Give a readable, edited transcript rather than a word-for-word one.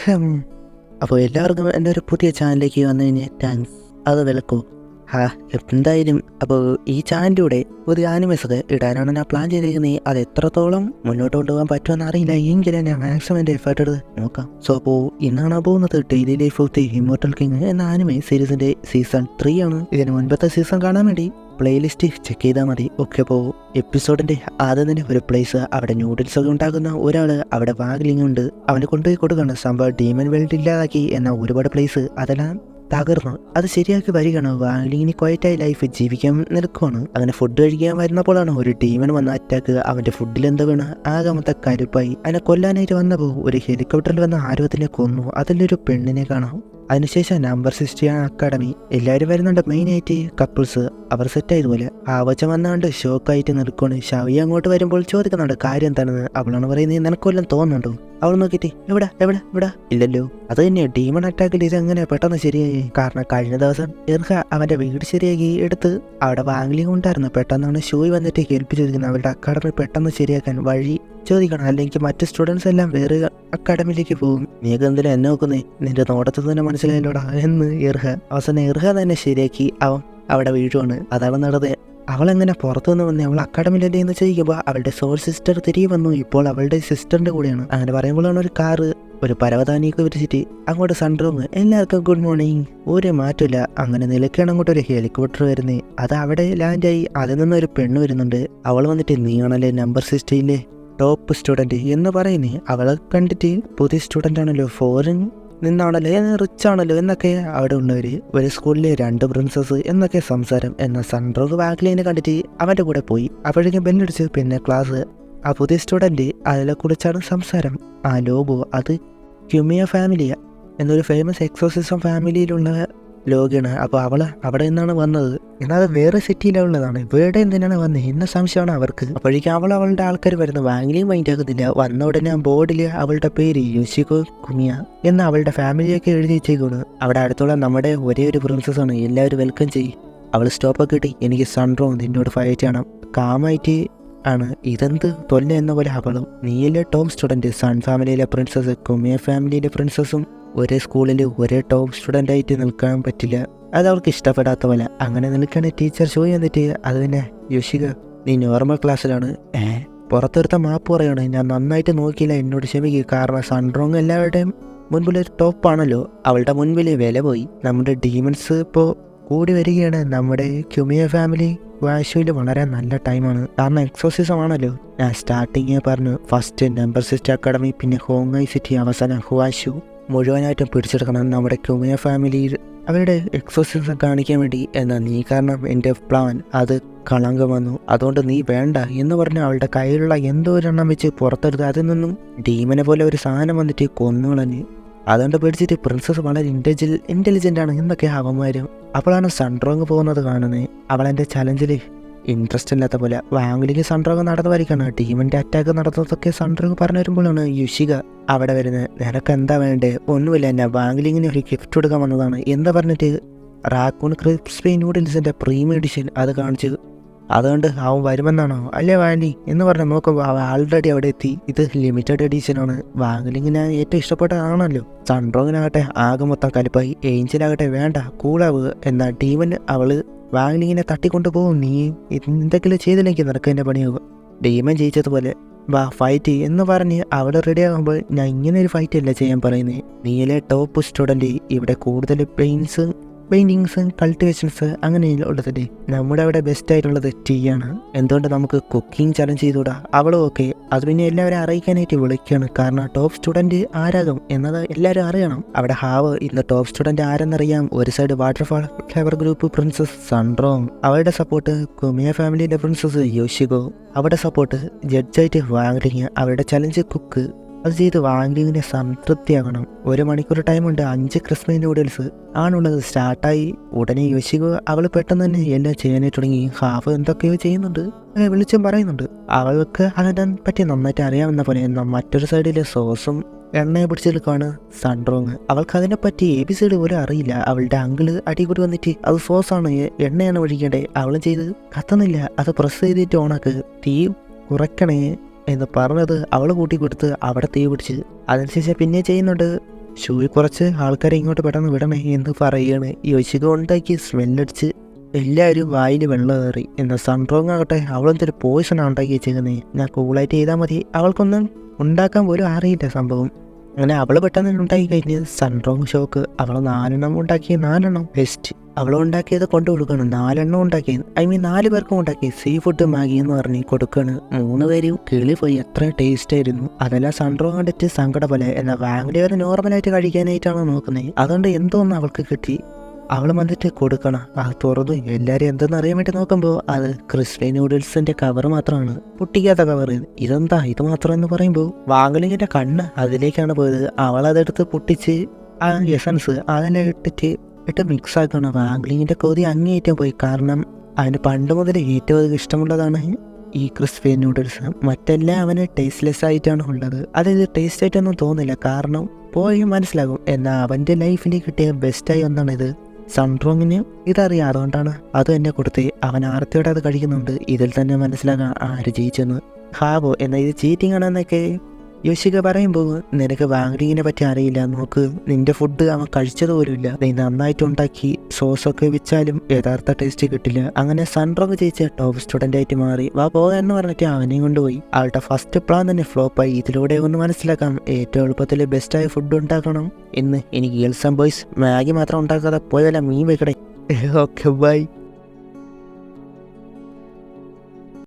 ഹും. അപ്പോൾ എല്ലാവർക്കും എൻ്റെ ഒരു പുതിയ ചാനലിലേക്ക് വന്നു കഴിഞ്ഞാൽ താങ്ക്സ്. അത് വിലക്കോ എന്തായാലും അപ്പോൾ ഈ ചാനലിലൂടെ പുതിയ ആനിമേഴ്സൊക്കെ ഇടാനാണ് ഞാൻ പ്ലാൻ ചെയ്തിരിക്കുന്നത്. അത് എത്രത്തോളം മുന്നോട്ട് കൊണ്ടുപോകാൻ പറ്റുമെന്ന് അറിയില്ല, എങ്കിലും ഞാൻ മാക്സിമം എൻ്റെ എഫേർട്ട് എടുത്ത് നോക്കാം. സോ അപ്പോൾ ഇന്നാണ് പോകുന്നത് daily life of the immortal king എന്ന ആനിമേ സീരീസിൻ്റെ സീസൺ 3 ആണ്. ഇതിന് മുൻപത്തെ സീസൺ കാണാൻ വേണ്ടി പ്ലേലിസ്റ്റ് ചെക്ക് ചെയ്താൽ മതി. ഓക്കെ, അപ്പോൾ എപ്പിസോഡിൻ്റെ ആദ്യം തന്നെ ഒരു പ്ലേസ്, അവിടെ ന്യൂഡിൽസ് ഒക്കെ ഉണ്ടാക്കുന്ന ഒരാൾ അവിടെ വാഗ്ലിംഗ് ഉണ്ട്, അവന് കൊണ്ടുപോയി കൊടുക്കണം. സംഭവം ഡീമൻ വേൾഡ് ഇല്ലാതാക്കി എന്ന ഒരുപാട് പ്ലേസ് അതെല്ലാം തകർന്നു. അത് ശരിയാക്കി വരികയാണ്. വാഗ്ലിങ്ങിന് ക്വയറ്റായി ലൈഫ് ജീവിക്കാൻ നിൽക്കുവാണ്. അങ്ങനെ ഫുഡ് കഴിക്കാൻ വരുന്നപ്പോഴാണ് ഒരു ഡീമൻ വന്ന അറ്റാക്ക്. അവൻ്റെ ഫുഡിൽ എന്താ വീണ് ആകെ മൊത്തം കരുപ്പായി. അതിനെ കൊല്ലാനായിട്ട് വന്നപ്പോൾ ഒരു ഹെലികോപ്റ്ററിൽ വന്ന ആരോത്തിനെ കൊന്നു. അതിലൊരു പെണ്ണിനെ കാണാം. അതിനുശേഷം നമ്പർ 60 അക്കാഡമി എല്ലാവരും വരുന്നുണ്ട്. മെയിനായിട്ട് കപ്പിൾസ് അവർ സെറ്റായതുപോലെ ആവച്ച വന്നാണ്ട് ഷോക്കായിട്ട് നിൽക്കുകയാണ്. ഷവി അങ്ങോട്ട് വരുമ്പോൾ ചോദിക്കുന്നുണ്ട് കാര്യം എന്താണെന്ന്. അവളാണ് പറയുന്നത് നിനക്കൊല്ലം തോന്നുന്നുണ്ടോ? അവൾ നോക്കിയിട്ട് എവിടെ എവിടെ ഇവിടെ ഇല്ലല്ലോ. അത് തന്നെ ഡീമൺ അറ്റാക്കിൽ ഇതെങ്ങനെ പെട്ടെന്ന് ശരിയായി? കാരണം കഴിഞ്ഞ ദിവസം ഇർഹ അവന്റെ വീട് ശരിയാക്കി എടുത്ത് അവിടെ വാഗ്ലിംഗ് ഉണ്ടായിരുന്നു. പെട്ടെന്നാണ് ഷോയി വന്നിട്ട് കേൾപ്പിച്ചിരിക്കുന്നത് അവരുടെ അക്കാഡമി പെട്ടെന്ന് ശരിയാക്കാൻ വഴി ചോദിക്കണം, അല്ലെങ്കിൽ മറ്റ് സ്റ്റുഡൻസ് എല്ലാം വേറെ അക്കാഡമിയിലേക്ക് പോകും. നീക്ക് എന്തിനാ എന്നെ നോക്കുന്നേ? നിന്റെ നോട്ടത്തിൽ തന്നെ മനസ്സിലായല്ലോടാ എന്ന് ഇർഹ. അവസാനം ഇർഹ തന്നെ ശരിയാക്കി അവൻ അവിടെ വീഴുവാണ്. അതാണ് നടന്നത്. അവളെങ്ങനെ പുറത്തു നിന്ന് വന്നേ? അവൾ അക്കാഡമിയിലല്ലേ എന്ന് ചോദിക്കുമ്പോൾ അവളുടെ സോൾ സിസ്റ്റർ തിരികെ വന്നു. ഇപ്പോൾ അവളുടെ സിസ്റ്ററിന്റെ കൂടെയാണ്. അങ്ങനെ പറയുമ്പോഴാണ് ഒരു കാറ് ഒരു പരവതാനിയൊക്കെ വിരിച്ചിട്ട് അങ്ങോട്ട് സൺറൂം. എല്ലാവർക്കും ഗുഡ് മോർണിംഗ്. ഒരു മാറ്റമില്ല. അങ്ങനെ നിലയ്ക്കാണ് അങ്ങോട്ട് ഒരു ഹെലികോപ്റ്റർ വരുന്നത്. അത് അവിടെ ലാൻഡായി. അതിൽ നിന്നൊരു പെണ്ണ് വരുന്നുണ്ട്. അവൾ വന്നിട്ട് നീയാണല്ലേ നമ്പർ 60 ടോപ്പ് സ്റ്റുഡൻറ്റ് എന്ന് പറയുന്നേ. അവളെ കണ്ടിട്ട് പുതിയ സ്റ്റുഡൻ്റ് ആണല്ലോ, ഫോറിൻ നിന്നാണല്ലോ, റിച്ച് ആണല്ലോ എന്നൊക്കെ അവിടെ ഉള്ളവർ. ഒരു സ്കൂളിലെ 2 പ്രിൻസസ് എന്നൊക്കെ സംസാരം. എന്നാൽ സൺറോഗ് വാഗ്ലിനെ കണ്ടിട്ട് അവൻ്റെ കൂടെ പോയി. അപ്പോഴേക്കും ബെല്ലടിച്ച്. പിന്നെ ക്ലാസ് ആ പുതിയ സ്റ്റുഡൻറ്റ് അതിനെക്കുറിച്ചാണ് സംസാരം. ആ ലോഗോ അത് ക്യുമിയ ഫാമിലിയ എന്നൊരു ഫേമസ് എക്സോസിസം ഫാമിലിയിലുള്ള ലോഗാണ്. അപ്പോൾ അവൾ അവിടെ നിന്നാണ് വന്നത്. എന്നാൽ അത് വേറെ സിറ്റിയിലുള്ളതാണ്. ഇവിടെ എന്തിനാണ് വന്നത് എന്ന സംശയമാണ് അവർക്ക്. അപ്പോഴേക്കും അവളുടെ ആൾക്കാർ വരുന്നു. വാങ്ങിയും മൈൻഡ് ആക്കുന്നില്ല. വന്ന ഉടനെ ആ ബോർഡിൽ അവളുടെ പേര് യോഷിക്കോ കുമിയ എന്ന് അവളുടെ ഫാമിലിയൊക്കെ എഴുതി വെച്ചേക്കാണ്. അവിടെ അടുത്തുള്ള നമ്മുടെ ഒരേ ഒരു പ്രിൻസസ് ആണ്. എല്ലാവരും വെൽക്കം ചെയ്യും. അവൾ സ്റ്റോപ്പൊക്കെ കിട്ടി. എനിക്ക് സൺറോ നിന്നോട് ഫൈറ്റ് ചെയ്യണം. കാമായിട്ട് ആണ്. ഇതെന്ത് തൊല്ല എന്ന പോലെ അവളും. നീയല്ലേ ടോപ്പ് സ്റ്റുഡൻറ്റ്. സൺ ഫാമിലിയിലെ പ്രിൻസസ് കുമിയ ഫാമിലിയിലെ പ്രിൻസസും ഒരേ സ്കൂളിൽ ഒരേ ടോപ്പ് സ്റ്റുഡൻ്റ് ആയിട്ട് നിൽക്കാൻ പറ്റില്ല. അത് അവൾക്ക് ഇഷ്ടപ്പെടാത്ത പോലെ. അങ്ങനെ നിൽക്കുകയാണ് ടീച്ചർ ഷോ എന്നിട്ട് അത് തന്നെ യോഷിക നീ നോർമൽ ക്ലാസ്സിലാണ്. പുറത്തെടുത്ത മാപ്പ് പറയാണ്. ഞാൻ നന്നായിട്ട് നോക്കിയില്ല, എന്നോട് ക്ഷമിക്കുക. കാരണം സൺറോങ് എല്ലാവരുടെയും മുൻപിലൊരു ടോപ്പാണല്ലോ. അവളുടെ മുൻപിൽ വില പോയി. നമ്മുടെ ഡീമൻസ് ഇപ്പോൾ കൂടി വരികയാണ്. നമ്മുടെ ക്യുമിയ ഫാമിലി വാശുവിൽ വളരെ നല്ല ടൈമാണ്. കാരണം എക്സോസിസം ആണല്ലോ. ഞാൻ സ്റ്റാർട്ടിങ് പറഞ്ഞു ഫസ്റ്റ് നമ്പർ 60 അക്കാഡമി, പിന്നെ ഹോങ്ങായ് സിറ്റി, അവസാനം ഹുവാശു മുഴുവനായിട്ടും പിടിച്ചെടുക്കണം നമ്മുടെ ക്യുമിയ ഫാമിലിയിൽ അവരുടെ എക്സോസിസം കാണിക്കാൻ വേണ്ടി. എന്നാൽ നീ കാരണം എൻ്റെ പ്ലാൻ അത് കളങ്കം വന്നു. അതുകൊണ്ട് നീ വേണ്ട എന്ന് പറഞ്ഞ് അവളുടെ കയ്യിലുള്ള എന്തോ ഒരെണ്ണം വെച്ച് പുറത്തെടുത്ത് അതിൽ നിന്നും ഡീമനെ പോലെ ഒരു സാധനം വന്നിട്ട് കൊന്നുകളഞ്ഞ്. അതുകൊണ്ട് പേടിച്ചിട്ട് പ്രിൻസസ് വളരെ ഇൻ്റലിജൻ്റ് ആണ് എന്നൊക്കെ അവന്മാരും. അപ്പോഴാണ് സൺറോങ് പോകുന്നത് കാണുന്നത്. അവളെൻ്റെ ചലഞ്ചിൽ ഇൻട്രസ്റ്റ് ഇല്ലാത്ത പോലെ. വാങ്ങിലേക്ക് സൺറോങ് നടന്നു വരികയാണ്. ടീമിൻ്റെ അറ്റാക്ക് നടന്നതൊക്കെ സൺറോങ് പറഞ്ഞു വരുമ്പോഴാണ് യുഷിക അവിടെ വരുന്നത്. നിനക്ക് എന്താ വേണ്ടേ? ഒന്നുമില്ല, എന്നെ വാങ്ങിലിങ്ങിന് ഒരു ഗിഫ്റ്റ് കൊടുക്കാൻ വന്നതാണ് എന്താ പറഞ്ഞിട്ട് റാക്കൂൺ ക്രിസ്പി നൂഡിൽസിൻ്റെ പ്രീമിയം എഡിഷൻ അത് കാണിച്ച്. അതുകൊണ്ട് അവൻ വരുമെന്നാണോ? അല്ലേ വാങ്ങി എന്ന് പറഞ്ഞാൽ നോക്കുമ്പോൾ അവൻ ആൾറെഡി അവിടെ എത്തി. ഇത് ലിമിറ്റഡ് എഡിഷനാണ്. വാങ്ങിലിങ്ങിന് ഏറ്റവും ഇഷ്ടപ്പെട്ടതാണല്ലോ. സൺറോങ്ങിനാകട്ടെ ആകെ മൊത്തം കലിപ്പായി. ഏഞ്ചലാകട്ടെ വേണ്ട കൂളാവുക. എന്നാൽ ടീമിന് അവള് വാഗ്ലിങ്ങിനെ തട്ടിക്കൊണ്ടു പോകും. നീ എന്തെങ്കിലും ചെയ്തില്ലെങ്കിൽ നിനക്ക് എൻ്റെ പണിയാവുക. ഡീമൻ ജയിച്ചതുപോലെ വാ ഫൈറ്റ് എന്ന് പറഞ്ഞ് അവിടെ റെഡി ആകുമ്പോൾ ഞാൻ ഇങ്ങനെ ഒരു ഫൈറ്റ് അല്ല ചെയ്യാൻ പറയുന്നത്. നീയിലെ ടോപ്പ് സ്റ്റുഡൻറ്റ്. ഇവിടെ കൂടുതൽ പെയിൻറ്റിങ്സ് കൾട്ടിവേഷൻസ് അങ്ങനെയുള്ളതല്ലേ. നമ്മുടെ അവിടെ ബെസ്റ്റ് ആയിട്ടുള്ളത് ടീ ആണ്. എന്തുകൊണ്ട് നമുക്ക് കുക്കിംഗ് ചലഞ്ച് ചെയ്തുകൂടാ? അവളും ഓക്കെ. അത് പിന്നെ എല്ലാവരും അറിയിക്കാനായിട്ട് വിളിക്കുകയാണ്. കാരണം ടോപ്പ് സ്റ്റുഡൻറ്റ് ആരാകും എന്നത് എല്ലാവരും അറിയണം. അവിടെ ഹാവ് ഇന്ന് ടോപ്പ് സ്റ്റുഡൻറ്റ് ആരെന്നറിയാം. ഒരു side waterfall flavour group princess സൺറോങ്, അവരുടെ സപ്പോർട്ട് കുമിയ ഫാമിലിയുടെ പ്രിൻസസ് യോഷികോ, അവരുടെ സപ്പോർട്ട് ജഡ്ജായിട്ട് വാഗ്ലിങ്, അവരുടെ ചലഞ്ച് കുക്ക്. അത് ചെയ്ത് വാഗ്ലിങ്ങിനെ സംതൃപ്തിയാകണം. 1 മണിക്കൂർ ടൈമുണ്ട്. 5 ക്രിസ്മി നൂഡിൽസ് ആണുള്ളത്. സ്റ്റാർട്ടായി ഉടനെ യോഷികോ അവൾ പെട്ടെന്ന് തന്നെ എല്ലാം ചെയ്യാനായിട്ട് തുടങ്ങി. ഹാഫ് എന്തൊക്കെയോ ചെയ്യുന്നുണ്ട്, വിളിച്ചും പറയുന്നുണ്ട്. അവൾക്ക് അതിനെ പറ്റി നന്നായിട്ട് അറിയാമെന്ന പോലെ. എന്നാൽ മറ്റൊരു സൈഡിലെ സോസും എണ്ണയെ പിടിച്ചെടുക്കുകയാണ് സൺറോങ്. അവൾക്ക് അതിനെപ്പറ്റി ABCD പോലും അറിയില്ല. അവളുടെ അങ്കിള് അടികൂടി വന്നിട്ട് അത് സോസാണ്, എണ്ണയാണ് ഒഴിക്കേണ്ടത്. അവളും ചെയ്ത് കത്തുന്നില്ല. അത് പ്രസ് ചെയ്തിട്ട് ഓണാക്ക്, തീ കുറയ്ക്കണേ എന്ന് പറഞ്ഞത് അവൾ കൂട്ടി കൊടുത്ത് അവിടെ തീ പിടിച്ച്. അതിനുശേഷം പിന്നെ ചെയ്യുന്നുണ്ട് ഷൂയിൽ കുറച്ച് ആൾക്കാരെ ഇങ്ങോട്ട് പെട്ടെന്ന് വിടണേ എന്ന് പറയുകയാണ്. യോശിക ഉണ്ടാക്കി സ്മെല്ലടിച്ച് എല്ലാവരും വായിൽ വെള്ളം കയറി. എന്നാൽ സൺറോങ് ആകട്ടെ അവളെന്തൊരു പോയിസണാണ് ഉണ്ടാക്കി വെച്ചേക്കുന്നത്. ഞാൻ കൂളായിട്ട് ചെയ്താൽ മതി, അവൾക്കൊന്നും ഉണ്ടാക്കാൻ പോലും അറിയില്ല സംഭവം. അങ്ങനെ അവൾ പെട്ടെന്ന് ഉണ്ടാക്കി കഴിഞ്ഞ് സൺറോങ് ഷോക്ക് അവൾ 4 ഉണ്ടാക്കി 4 ബെസ്റ്റ്. അവൾ ഉണ്ടാക്കിയത് കൊണ്ടു കൊടുക്കണം. 4 ഉണ്ടാക്കി, ഐ മീൻ 4 പേർക്കും ഉണ്ടാക്കി. സീ ഫുഡ് മാഗി എന്ന് പറഞ്ഞ് കൊടുക്കാണ്. 3 പേരും കിളി പോയി. എത്ര ടേസ്റ്റ് ആയിരുന്നു. അതെല്ലാം സൺറോങ് കണ്ടിട്ട് സങ്കടം പോലെ. എന്നാൽ വാങ്ങിലി വരെ നോർമലായിട്ട് കഴിക്കാനായിട്ടാണ് നോക്കുന്നത്. അതുകൊണ്ട് എന്തോന്ന് അവൾക്ക് കിട്ടി. അവൾ വന്നിട്ട് കൊടുക്കണം. തുറന്നു എല്ലാവരും എന്തെന്ന് അറിയാൻ വേണ്ടി നോക്കുമ്പോൾ അത് ക്രിസ്പി നൂഡിൽസിന്റെ കവർ മാത്രമാണ്, പൊട്ടിക്കാത്ത കവർ. ഇതെന്താ ഇത് മാത്രം എന്ന് പറയുമ്പോൾ വാങ്ങലിങ്ങിന്റെ കണ്ണ് അതിലേക്കാണ് പോയത്. അവളതെടുത്ത് പൊട്ടിച്ച് ആ എസൻസ് അതെല്ലാം ഇട്ട് മിക്സ് ആക്കണം. വാങ്ങലിങ്ങിന്റെ കൊതി അങ്ങേറ്റം പോയി. കാരണം അവന് പണ്ട് മുതൽ ഏറ്റവും ഇഷ്ടമുള്ളതാണ് ഈ ക്രിസ്പി നൂഡിൽസ്. മറ്റെല്ലാം അവന് ടേസ്റ്റ്ലെസ് ആയിട്ടാണ് ഉള്ളത്. അതായത് ടേസ്റ്റ് ആയിട്ടൊന്നും തോന്നില്ല, കാരണം പോയി മനസ്സിലാകും. എന്നാൽ അവൻ്റെ ലൈഫിൽ കിട്ടിയ ബെസ്റ്റായി ഒന്നാണിത്. സൺറോങ്ങിന് ഇതറിയാം, അതുകൊണ്ടാണ് അത് തന്നെ കൊടുത്ത്. അവൻ ആർത്തിയോടെ അത് കഴിക്കുന്നുണ്ട്. ഇതിൽ തന്നെ മനസ്സിലാകാം ആര് ജയിച്ചെന്ന്. ഹാവോ എന്നാൽ ഇത് ചീറ്റിംഗ് ആണെന്നൊക്കെ യോശിക പറയുമ്പോൾ നിനക്ക് വാങ്ങലിങ്ങിനെ പറ്റി അറിയില്ല. നോക്ക്, നിന്റെ ഫുഡ് അവൻ കഴിച്ചത് പോലുമില്ല. നീ നന്നായിട്ട് ഉണ്ടാക്കി സോസൊക്കെ വെച്ചാലും യഥാർത്ഥ ടേസ്റ്റ് കിട്ടില്ല. അങ്ങനെ സൺറോങ് ജയിച്ച ടോപ്പ് സ്റ്റുഡൻ്റ് ആയിട്ട് മാറി. വാ പോകാന്ന് പറഞ്ഞിട്ട് അവനെയും കൊണ്ടുപോയി. ആളുടെ ഫസ്റ്റ് പ്ലാൻ തന്നെ ഫ്ലോപ്പായി. ഇതിലൂടെ ഒന്ന് മനസ്സിലാക്കാം ഏറ്റവും എളുപ്പത്തിൽ ബെസ്റ്റായ ഫുഡ് ഉണ്ടാക്കണം എന്ന്. ഇനി ഗേൾസ് ആൻഡ് ബോയ്സ് മാഗി മാത്രം ഉണ്ടാക്കാതെ പോയല്ല മീൻ വെക്കടേ. Okay bye.